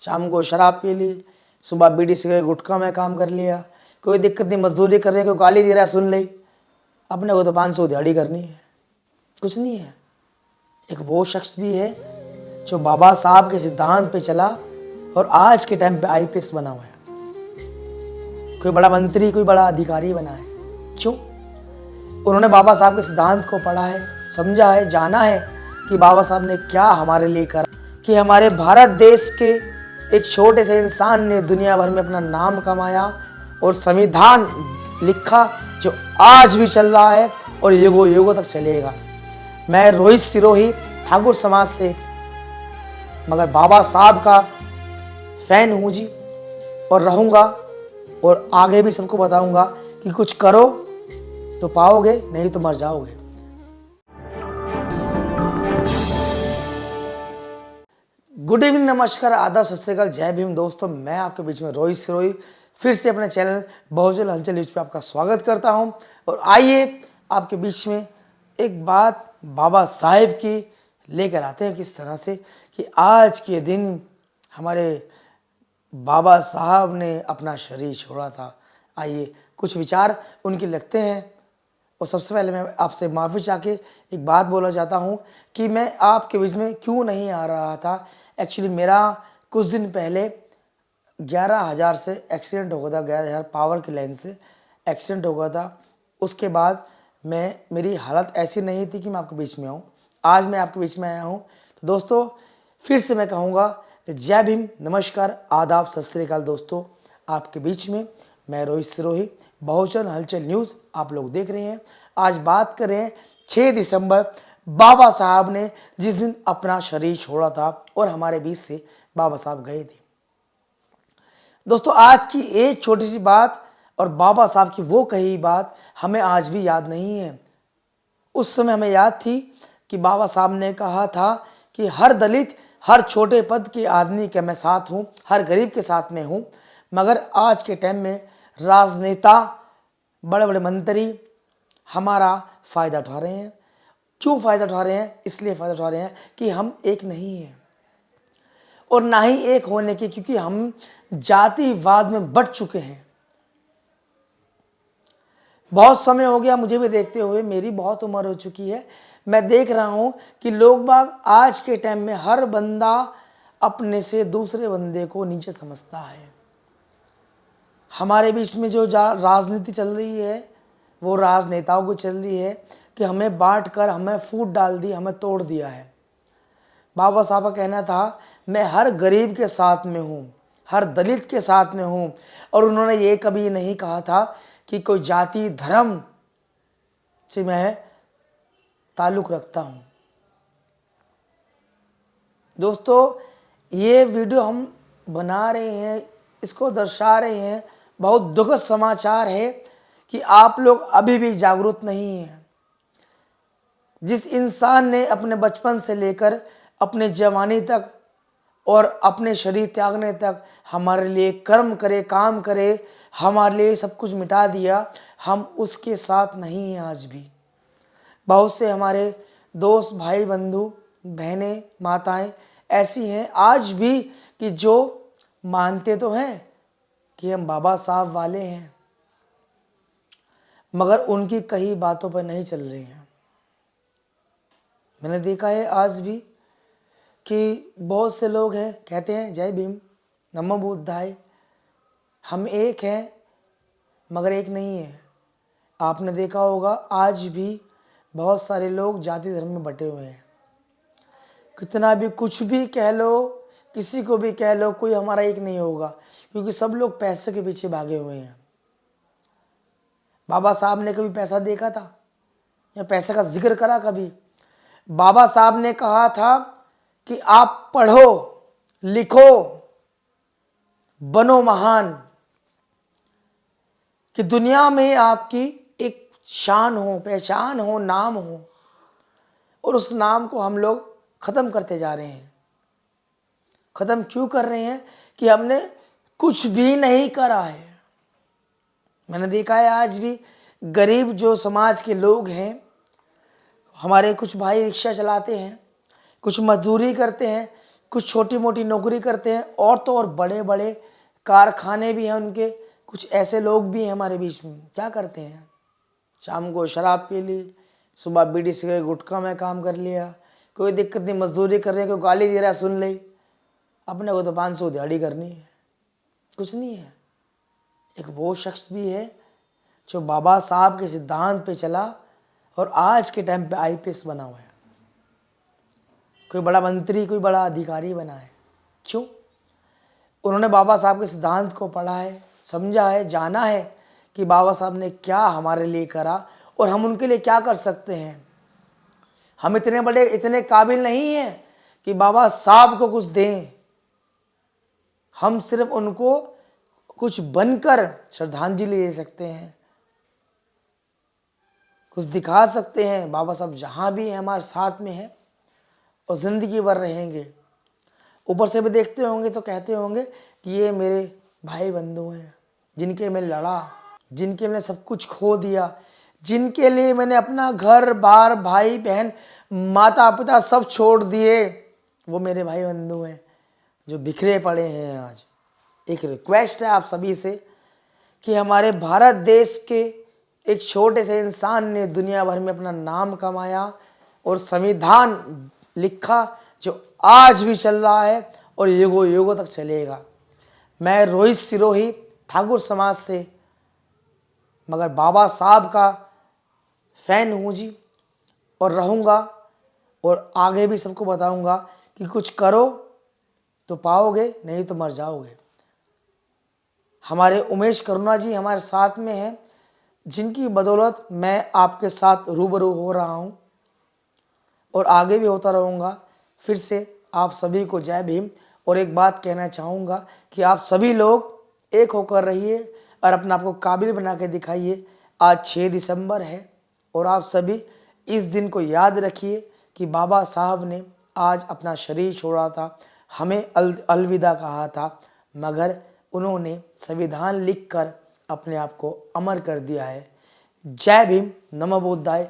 शाम को शराब पी ली, सुबह बीड़ी सिगरेट गुटखा में काम कर लिया, कोई दिक्कत नहीं, मजदूरी कर रहे हैं, कोई गाली दे रहा है सुन ली, अपने को तो 500 दिहाड़ी करनी है, कुछ नहीं है। एक वो शख्स भी है जो बाबा साहब के सिद्धांत पे चला और आज के टाइम पे आईपीएस बना हुआ है, कोई बड़ा मंत्री, कोई बड़ा अधिकारी बना है। क्यों? उन्होंने बाबा साहब के सिद्धांत को पढ़ा है, समझा है, जाना है कि बाबा साहब ने क्या हमारे लिए करा, कि हमारे भारत देश के एक छोटे से इंसान ने दुनिया भर में अपना नाम कमाया और संविधान लिखा जो आज भी चल रहा है और युगों युगों तक चलेगा। मैं रोहित सिरोही ठाकुर समाज से, मगर बाबा साहब का फैन हूँ जी, और रहूँगा, और आगे भी सबको बताऊंगा कि कुछ करो तो पाओगे, नहीं तो मर जाओगे। गुड इवनिंग, नमस्कार, आदाब, सत श्री अकाल, जय भीम दोस्तों। मैं आपके बीच में रोहित सिरोही फिर से अपने चैनल बहुजन हलचल न्यूज पे आपका स्वागत करता हूं। और आइए आपके बीच में एक बात बाबा साहेब की लेकर आते हैं, किस तरह से कि आज के दिन हमारे बाबा साहब ने अपना शरीर छोड़ा था। आइए कुछ विचार उनके लगते हैं। और सबसे पहले मैं आपसे माफ़ी चाह के एक बात बोलना चाहता हूँ कि मैं आपके बीच में क्यों नहीं आ रहा था। एक्चुअली मेरा कुछ दिन पहले 11,000 से एक्सीडेंट हो गया था, 11,000 पावर की लाइन से एक्सीडेंट हो गया था। उसके बाद मेरी हालत ऐसी नहीं थी कि मैं आपके बीच में आऊँ। आज मैं आपके बीच में आया हूँ। तो दोस्तों फिर से मैं कहूँगा जय भीम, नमस्कार, आदाब, सत श्री अकाल। दोस्तों आपके बीच में मैं रोहित सिरोही, बहुजन हलचल न्यूज़ आप लोग देख रहे हैं। आज बात कर रहे हैं 6 दिसंबर, बाबा साहब ने जिस दिन अपना शरीर छोड़ा था और हमारे बीच से बाबा साहब गए थे। दोस्तों आज की एक छोटी सी बात और बाबा साहब की वो कही बात हमें आज भी याद नहीं है। उस समय हमें याद थी कि बाबा साहब ने कहा था कि हर दलित, हर छोटे पद के आदमी के मैं साथ हूँ, हर गरीब के साथ में हूँ। मगर आज के टाइम में राजनेता, बड़े बड़े मंत्री हमारा फ़ायदा उठा रहे हैं। क्यों फ़ायदा उठा रहे हैं? इसलिए फ़ायदा उठा रहे हैं कि हम एक नहीं हैं, और ना ही एक होने की, क्योंकि हम जातिवाद में बढ़ चुके हैं। बहुत समय हो गया मुझे भी देखते हुए, मेरी बहुत उम्र हो चुकी है। मैं देख रहा हूं कि लोग बाग आज के टाइम में हर बंदा अपने से दूसरे बंदे को नीचे समझता है। हमारे बीच में जो राजनीति चल रही है वो राजनेताओं को चल रही है कि हमें बांट कर, हमें फूट डाल दी, हमें तोड़ दिया है। बाबा साहब का कहना था मैं हर गरीब के साथ में हूँ, हर दलित के साथ में हूँ। और उन्होंने ये कभी नहीं कहा था कि कोई जाति धर्म से मैं ताल्लुक़ रखता हूँ। दोस्तों ये वीडियो हम बना रहे हैं, इसको दर्शा रहे हैं, बहुत दुखद समाचार है कि आप लोग अभी भी जागरूक नहीं हैं। जिस इंसान ने अपने बचपन से लेकर अपने जवानी तक और अपने शरीर त्यागने तक हमारे लिए कर्म करे, काम करे, हमारे लिए सब कुछ मिटा दिया, हम उसके साथ नहीं हैं आज भी। बहुत से हमारे दोस्त, भाई, बंधु, बहनें, माताएं ऐसी हैं आज भी कि जो मानते तो हैं कि हम बाबा साहब वाले हैं, मगर उनकी कई बातों पर नहीं चल रहे हैं। मैंने देखा है आज भी कि बहुत से लोग हैं, कहते हैं जय भीम, नमो बुद्धाय, हम एक हैं मगर एक नहीं है। आपने देखा होगा आज भी बहुत सारे लोग जाति धर्म में बटे हुए हैं। कितना भी कुछ भी कह लो, किसी को भी कह लो, कोई हमारा एक नहीं होगा, क्योंकि सब लोग पैसे के पीछे भागे हुए हैं। बाबा साहब ने कभी पैसा देखा था या पैसे का जिक्र करा कभी? बाबा साहब ने कहा था कि आप पढ़ो, लिखो, बनो महान, कि दुनिया में आपकी एक शान हो, पहचान हो, नाम हो। और उस नाम को हम लोग ख़त्म करते जा रहे हैं। ख़त्म क्यों कर रहे हैं? कि हमने कुछ भी नहीं करा है। मैंने देखा है आज भी गरीब जो समाज के लोग हैं, हमारे कुछ भाई रिक्शा चलाते हैं, कुछ मजदूरी करते हैं, कुछ छोटी मोटी नौकरी करते हैं, और तो और बड़े बड़े कारखाने भी हैं उनके। कुछ ऐसे लोग भी हैं हमारे बीच में, क्या करते हैं, शाम को शराब पी ली, सुबह बीड़ी सिगरेट गुटखा में काम कर लिया, कोई दिक्कत नहीं, मजदूरी कर रहे हैं, कोई गाली दे रहा है सुन ली, अपने को तो 500 दिहाड़ी करनी है, कुछ नहीं है। एक वो शख्स भी है जो बाबा साहब के सिद्धांत पे चला और आज के टाइम पे आईपीएस बना हुआ है, कोई बड़ा मंत्री, कोई बड़ा अधिकारी बना है। क्यों? उन्होंने बाबा साहब के सिद्धांत को पढ़ा है, समझा है, जाना है कि बाबा साहब ने क्या हमारे लिए करा और हम उनके लिए क्या कर सकते हैं। हम इतने बड़े, इतने काबिल नहीं हैं कि बाबा साहब को कुछ दें, हम सिर्फ उनको कुछ बनकर श्रद्धांजलि दे सकते हैं, कुछ दिखा सकते हैं। बाबा साहब जहाँ भी हैं हमारे साथ में हैं और ज़िंदगी भर रहेंगे। ऊपर से भी देखते होंगे तो कहते होंगे कि ये मेरे भाई बंधु हैं, जिनके मैं लड़ा, जिनके मैंने सब कुछ खो दिया, जिनके लिए मैंने अपना घर बार, भाई बहन, माता पिता सब छोड़ दिए, वो मेरे भाई बंधु हैं जो बिखरे पड़े हैं आज। एक रिक्वेस्ट है आप सभी से कि हमारे भारत देश के एक छोटे से इंसान ने दुनिया भर में अपना नाम कमाया और संविधान लिखा जो आज भी चल रहा है और युगों युगों तक चलेगा। मैं रोहित सिरोही ठाकुर समाज से, मगर बाबा साहब का फैन हूँ जी, और रहूँगा, और आगे भी सबको बताऊँगा कि कुछ करो तो पाओगे, नहीं तो मर जाओगे। हमारे उमेश करुणा जी हमारे साथ में हैं, जिनकी बदौलत मैं आपके साथ रूबरू हो रहा हूँ और आगे भी होता रहूँगा। फिर से आप सभी को जय भीम। और एक बात कहना चाहूँगा कि आप सभी लोग एक होकर रहिए और अपने आप को काबिल बना के दिखाइए। आज 6 दिसंबर है और आप सभी इस दिन को याद रखिए कि बाबा साहब ने आज अपना शरीर छोड़ा था, हमें अलविदा कहा था, मगर उन्होंने संविधान लिखकर अपने आप को अमर कर दिया है। जय भीम, नमो बुद्धाय,